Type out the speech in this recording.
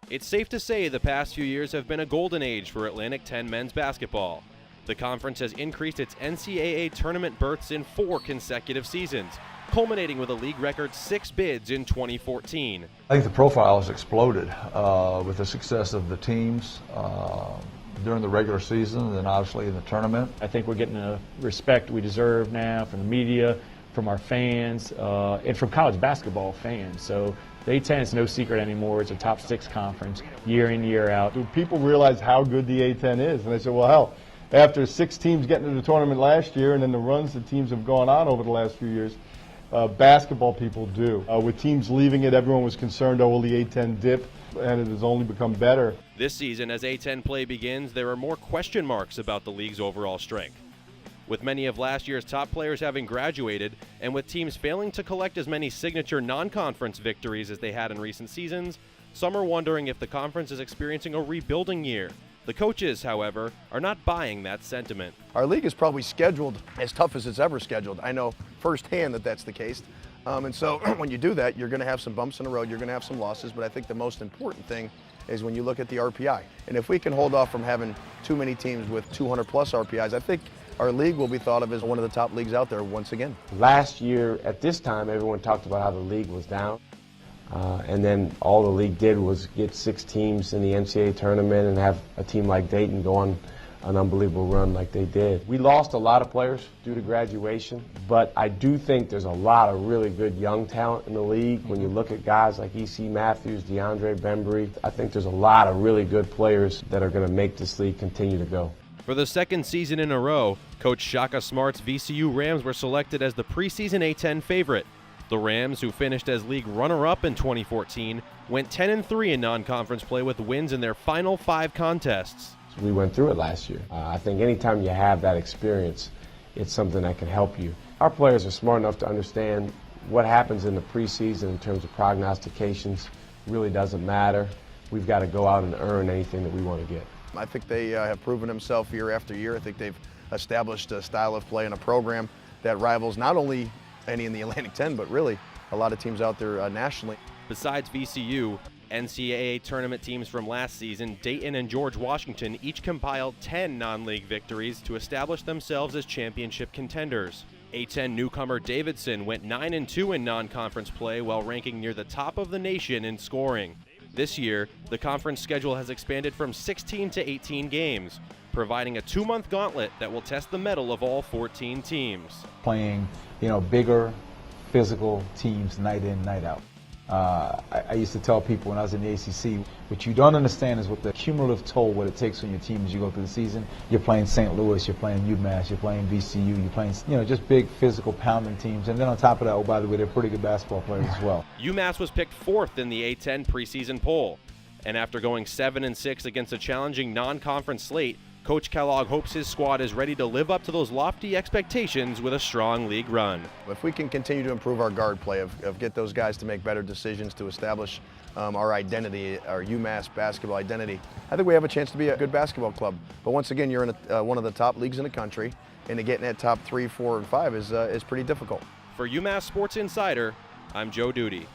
It's safe to say the past few years have been a golden age for Atlantic 10 men's basketball. The conference has increased its NCAA Tournament berths in 4 consecutive seasons, culminating with a league record 6 bids in 2014. I think the profile has exploded with the success of the teams during the regular season and then obviously in the tournament. I think we're getting the respect we deserve now from the media, from our fans, and from college basketball fans. So the A-10 is no secret anymore. It's a top 6 conference year in, year out. People realize how good the A-10 is, and they said, well, hell, after 6 teams getting to the tournament last year and then the runs the teams have gone on over the last few years, basketball people do. With teams leaving it, everyone was concerned, oh, will the A-10 dip? And it has only become better. This season, as A-10 play begins, there are more question marks about the league's overall strength. With many of last year's top players having graduated, and with teams failing to collect as many signature non-conference victories as they had in recent seasons, some are wondering if the conference is experiencing a rebuilding year. The coaches, however, are not buying that sentiment. Our league is probably scheduled as tough as it's ever scheduled. I know firsthand that that's the case. And so when you do that, you're going to have some bumps in the road, you're going to have some losses, but I think the most important thing is when you look at the RPI. And if we can hold off from having too many teams with 200 plus RPIs, I think our league will be thought of as one of the top leagues out there once again. Last year at this time, everyone talked about how the league was down. And then all the league did was get 6 teams in the NCAA tournament and have a team like Dayton go on an unbelievable run like they did. We lost a lot of players due to graduation, but I do think there's a lot of really good young talent in the league. When you look at guys like E.C. Matthews, DeAndre Bembry, I think there's a lot of really good players that are going to make this league continue to go. For the second season in a row, Coach Shaka Smart's VCU Rams were selected as the preseason A-10 favorite. The Rams, who finished as league runner-up in 2014, went 10-3 in non-conference play with wins in their final 5 contests. We went through it last year. I think anytime you have that experience, it's something that can help you. Our players are smart enough to understand what happens in the preseason in terms of prognostications really doesn't matter. We've got to go out and earn anything that we want to get. I think they have proven themselves year after year. I think they've established a style of play and a program that rivals not only any in the Atlantic 10, but really a lot of teams out there nationally. Besides VCU, NCAA tournament teams from last season, Dayton and George Washington, each compiled 10 non-league victories to establish themselves as championship contenders. A-10 newcomer Davidson went 9-2 in non-conference play while ranking near the top of the nation in scoring. This year, the conference schedule has expanded from 16 to 18 games, providing a 2-month gauntlet that will test the mettle of all 14 teams. Playing, bigger, physical teams night in, night out. I used to tell people when I was in the ACC, what you don't understand is what the cumulative toll, what it takes on your team as you go through the season. You're playing St. Louis, you're playing UMass, you're playing VCU, you're playing, just big physical pounding teams. And then on top of that, oh, by the way, they're pretty good basketball players as well. UMass was picked 4th in the A-10 preseason poll. And after going 7-6 against a challenging non-conference slate, Coach Kellogg hopes his squad is ready to live up to those lofty expectations with a strong league run. If we can continue to improve our guard play, of get those guys to make better decisions, to establish our identity, our UMass basketball identity, I think we have a chance to be a good basketball club. But once again, you're in one of the top leagues in the country, and to get in that top 3, 4, and 5 is pretty difficult. For UMass Sports Insider, I'm Joe Duty.